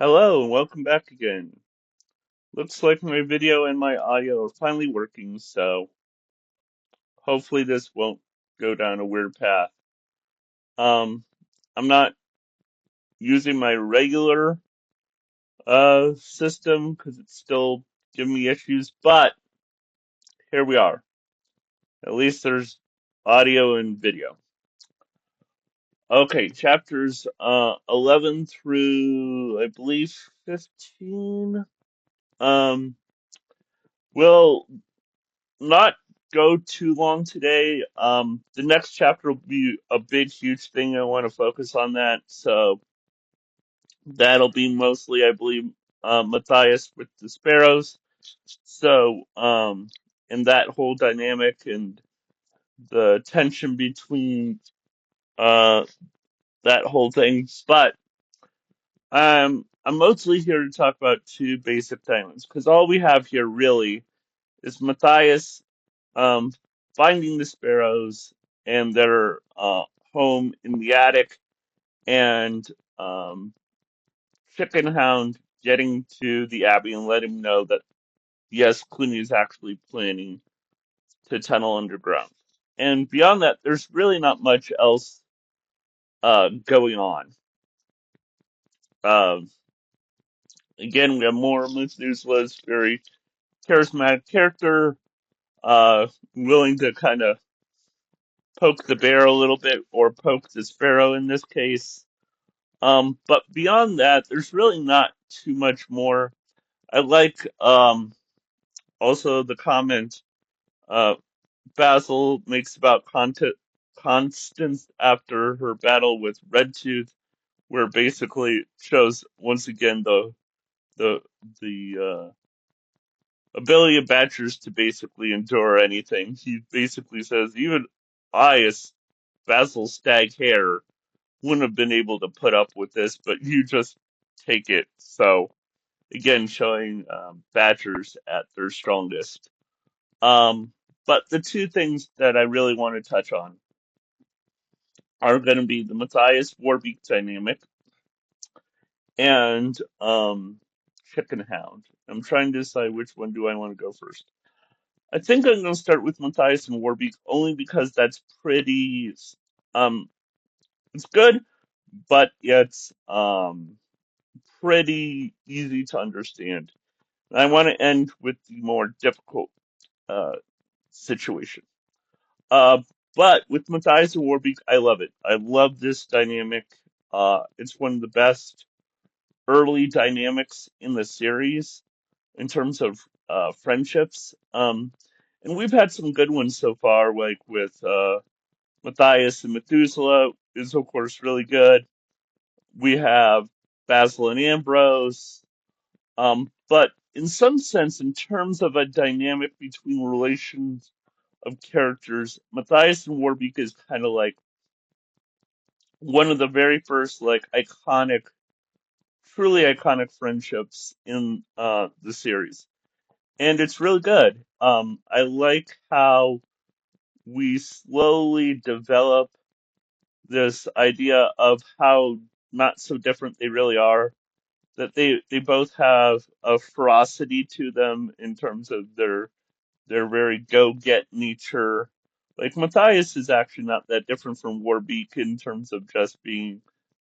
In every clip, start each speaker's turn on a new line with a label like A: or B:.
A: Hello and welcome back again. Looks like my video and my audio are finally working, so hopefully this won't go down a weird path. Um, I'm not using my regular system because it's still giving me issues, but here we are. At least there's audio and video. Okay, chapters 11 through I believe 15. Um, will not go too long today. The next chapter will be a big, huge thing. I want to focus on that. So that'll be mostly, I believe, Matthias with the sparrows. So, and that whole dynamic and the tension between uh, that whole thing. But I'm mostly here to talk about two basic dynamics because all we have here really is Matthias um, finding the sparrows and their home in the attic, and um, Chickenhound getting to the Abbey and letting him know that yes, Cluny is actually planning to tunnel underground. And beyond that, there's really not much else going on. Um, Again, we have more Methuselah's very charismatic character, willing to kind of poke the bear a little bit, or poke the sparrow in this case. But beyond that, there's really not too much more. I like also the comment uh, Basil makes about Constance after her battle with Redtooth, where basically shows once again the the ability of Badgers to basically endure anything. He basically says even I, as Basil's stag hare, wouldn't have been able to put up with this, but you just take it. So again, showing Badgers at their strongest. Um, but the two things that I really want to touch on are going to be the Matthias Warbeak dynamic and Chickenhound. I'm trying to decide which one do I want to go first. I think I'm going to start with Matthias and Warbeak only because that's pretty. Um, it's good, but it's pretty easy to understand. I want to end with the more difficult uh, situation. Uh, but with Matthias and Warbeak, I love it. I love this dynamic. It's one of the best early dynamics in the series in terms of friendships. And we've had some good ones so far, like with Matthias and Methuselah is of course really good. We have Basil and Ambrose. But in some sense, in terms of a dynamic between relations of characters, Matthias and Warbeak is kind of like one of the very first, like iconic, truly iconic friendships in the series, and it's really good. I like how we slowly develop this idea of how not so different they really are. That they both have a ferocity to them in terms of their very go get nature. Like Matthias is actually not that different from Warbeak in terms of just being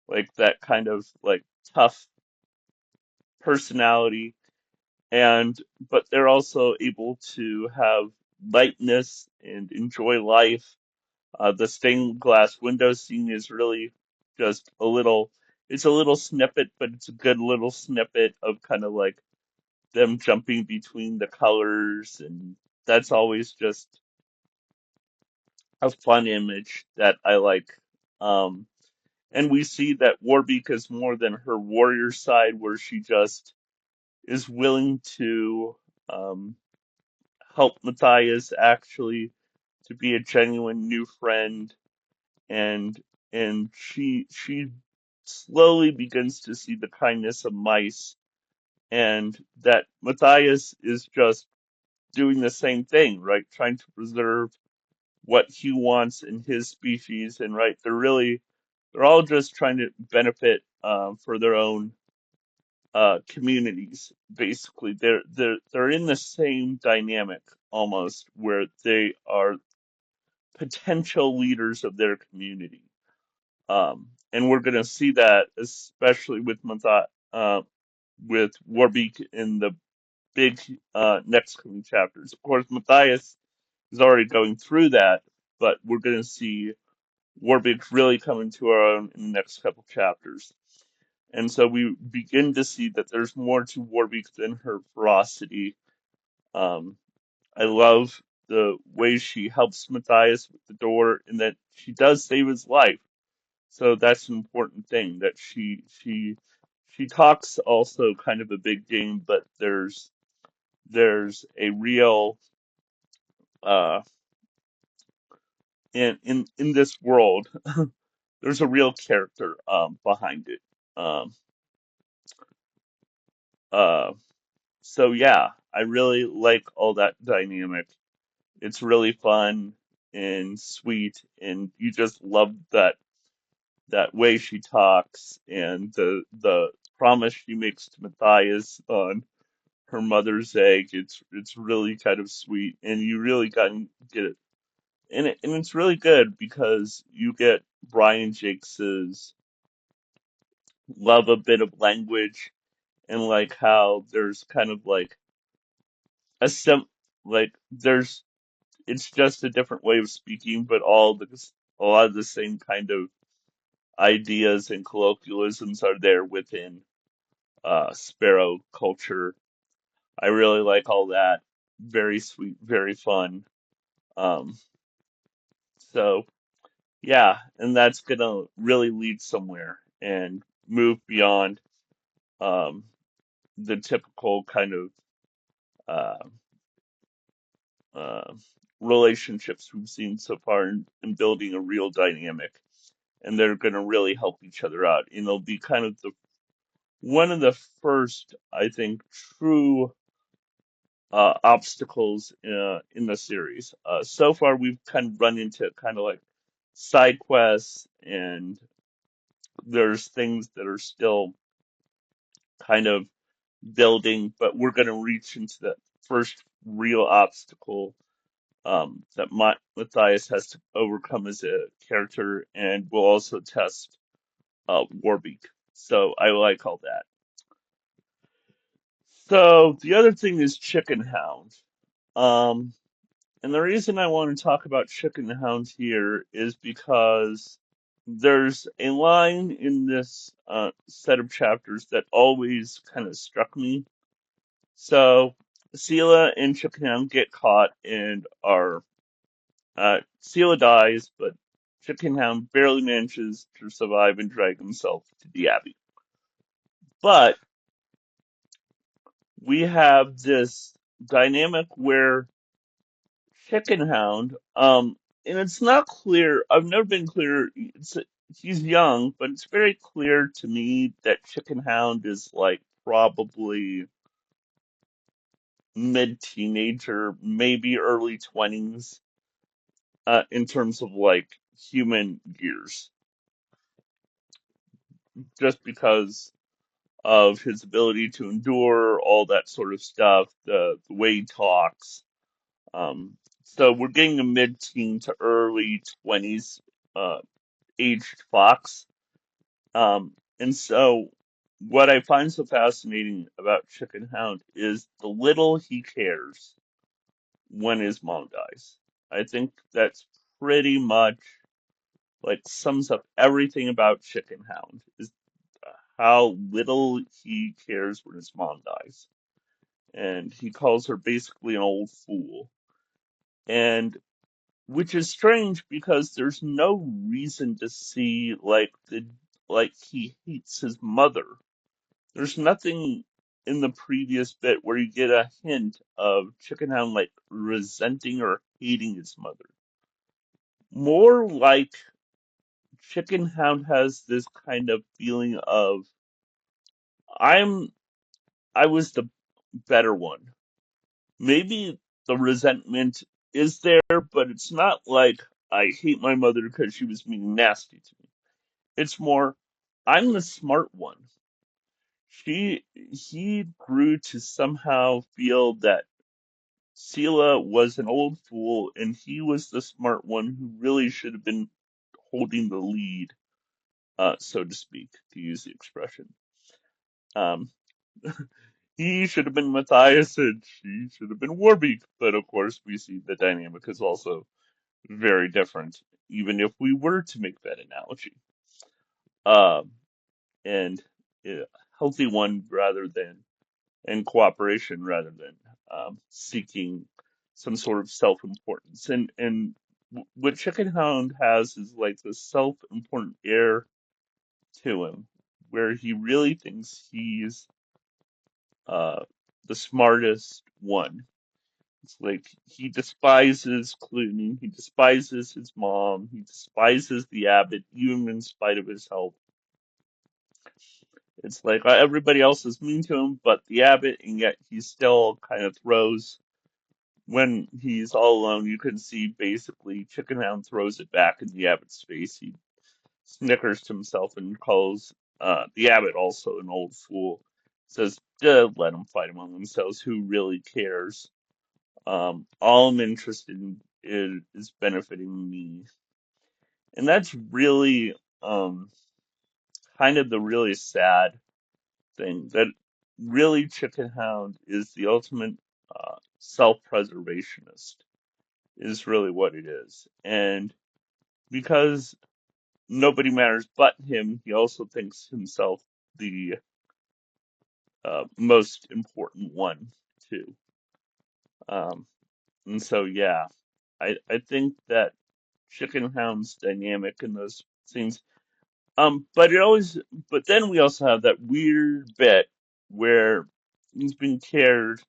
A: like that kind of like tough personality, and but they're also able to have lightness and enjoy life. The stained glass window scene is really just a little. It's a little snippet, but it's a good little snippet of kind of like them jumping between the colors, and that's always just a fun image that I like. Um, and we see that Warbeak is more than her warrior side, where she just is willing to um, help Matthias actually to be a genuine new friend, and she slowly begins to see the kindness of mice, and that Matthias is just doing the same thing, right? Trying to preserve what he wants in his species, and right, they're all just trying to benefit for their own communities. Basically, they're in the same dynamic almost, where they are potential leaders of their community. And we're going to see that especially with Warbeak in the big next coming chapters. Of course, Matthias is already going through that, but we're going to see Warbeak really coming to our own in the next couple chapters. And so we begin to see that there's more to Warbeak than her ferocity. Um, I love the way she helps Matthias with the door, and that she does save his life. So that's an important thing, that she talks also kind of a big game, but there's a real uh in this world there's a real character behind it. Um uh so yeah, I really like all that dynamic. It's really fun and sweet, and you just love that way she talks, and the promise she makes to Matthias on her mother's egg. It's really kind of sweet, and you really get it. And it's really good because you get Brian Jakes's love a bit of language, and like how there's kind of like a like there's it's just a different way of speaking, but a lot of the same kind of ideas and colloquialisms are there within sparrow culture. I really like all that. Very sweet, very fun. Um, so yeah, and that's gonna really lead somewhere and move beyond um, the typical kind of uh, uh, relationships we've seen so far in building a real dynamic. And they're gonna really help each other out. And it'll be kind of the one of the first, I think, true obstacles in the series. So far, we've kind of run into kind of like side quests, and there's things that are still kind of building, but we're going to reach into the first real obstacle that Matthias has to overcome as a character, and we'll also test Warbeak. So I like all that. So the other thing is Chickenhound. Um, And the reason I want to talk about Chickenhound here is because there's a line in this set of chapters that always kind of struck me. So, Sela and Chickenhound get caught and Sela dies, but Chickenhound barely manages to survive and drag himself to the Abbey. But we have this dynamic where Chickenhound. And it's not clear. I've never been clear. He's young, but it's very clear to me that Chickenhound is like probably mid-teenager, maybe early 20s, in terms of like human years, just because of his ability to endure all that sort of stuff, the way he talks. So we're getting a mid-teen to early 20s uh, aged fox. And so what I find so fascinating about Chickenhound is the little he cares when his mom dies. I think that's pretty much like sums up everything about Chickenhound, is how little he cares when his mom dies. And he calls her basically an old fool. And which is strange because there's no reason to see like he hates his mother. There's nothing in the previous bit where you get a hint of Chickenhound like resenting or hating his mother. More like Chickenhound has this kind of feeling of I'm I was the better one. Maybe the resentment is there, but it's not like I hate my mother because she was being nasty to me. It's more I'm the smart one. he grew to somehow feel that Sela was an old fool and he was the smart one who really should have been holding the lead, so to speak, to use the expression. Um, he should have been Matthias and she should have been Warbeak, but of course we see the dynamic is also very different, even if we were to make that analogy. Um, and a healthy one rather than and cooperation rather than seeking some sort of self-importance. And what Chickenhound has is like this self-important air to him, where he really thinks he's uh, the smartest one. It's like he despises Cluny, he despises his mom, he despises the abbot, even in spite of his help. It's like everybody else is mean to him, but the abbot, and yet he still kind of throws when he's all alone. You can see basically Chickenhound throws it back in the abbot's face. He snickers to himself and calls the abbot also an old fool. Says, let them fight among themselves. Who really cares? All I'm interested in is benefiting me. And that's really kind of the really sad thing. That really Chickenhound is the ultimate self-preservationist, is really what it is. And because nobody matters but him, he also thinks himself the most important one, too. Um, and so, yeah, I think that Chickenhound's dynamic in those scenes. But but then we also have that weird bit where he's being cared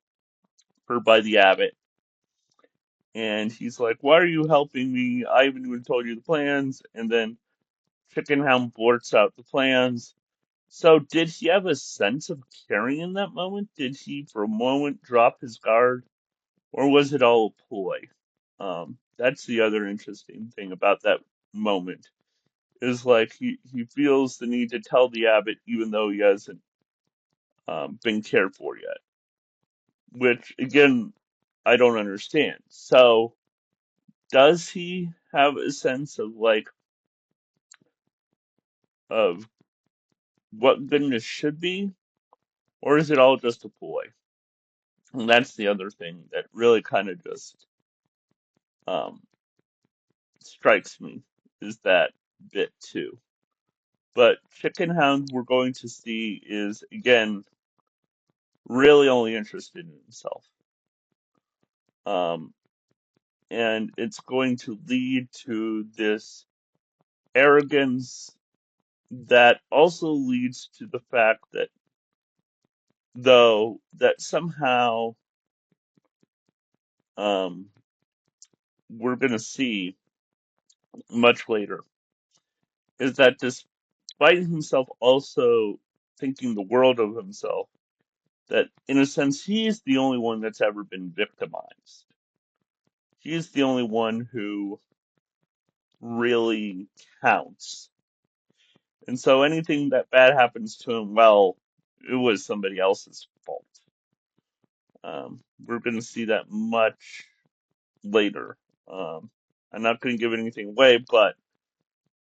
A: for by the abbot, and he's like, "Why are you helping me? I haven't even told you the plans." And then Chickenhound blurts out the plans. So did he have a sense of caring in that moment? Did he, for a moment, drop his guard, or was it all a ploy? That's the other interesting thing about that moment. Is like he feels the need to tell the abbot even though he hasn't been cared for yet, which again I don't understand. So does he have a sense of like of what goodness should be, or is it all just a ploy? And that's the other thing that really kind of just um, strikes me, is that bit too. But Chickenhound, we're going to see, is again really only interested in himself. Um, and it's going to lead to this arrogance that also leads to the fact that, though, that somehow um, we're going to see much later, is that despite himself also thinking the world of himself, that in a sense he is the only one that's ever been victimized. He is the only one who really counts. And so anything that bad happens to him, well, it was somebody else's fault. We're going to see that much later. Um, I'm not going to give anything away, but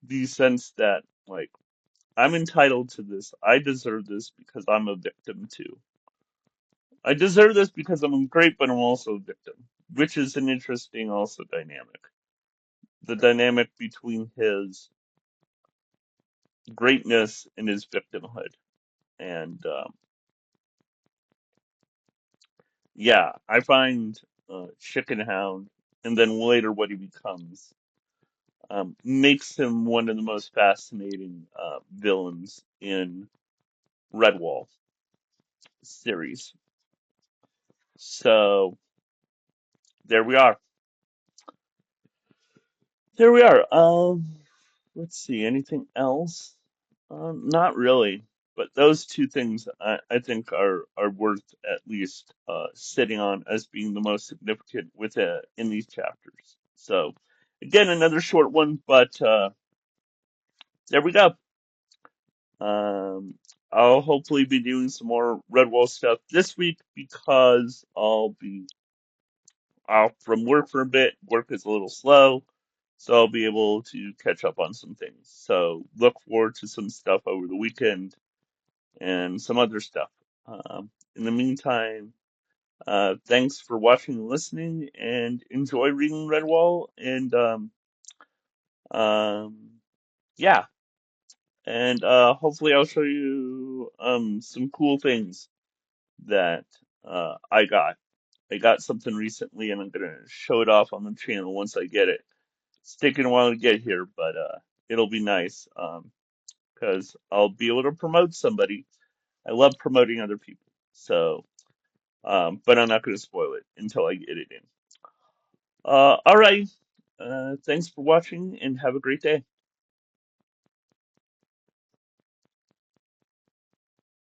A: the sense that, like, I'm entitled to this. I deserve this because I'm a victim too. I deserve this because I'm great, but I'm also a victim, which is an interesting also dynamic. The dynamic between his greatness and his victimhood. And yeah, I find Chickenhound, and then later what he becomes, makes him one of the most fascinating villains in Redwall series. So there we are. There we are. Let's see. Anything else? Not really. But those two things I think are worth at least sitting on as being the most significant with in these chapters. So again, another short one, but there we go. Um, I'll hopefully be doing some more Redwall stuff this week because I'll be off from work for a bit. Work is a little slow, so I'll be able to catch up on some things. So look forward to some stuff over the weekend and some other stuff. In the meantime, thanks for watching and listening, and enjoy reading Redwall. And um, yeah, and hopefully I'll show you some cool things that I got. I got something recently, and I'm gonna show it off on the channel once I get it. It's taking a while to get here, but it'll be nice because I'll be able to promote somebody. I love promoting other people, so but I'm not gonna spoil it until I get it in. All right. Thanks for watching, and have a great day.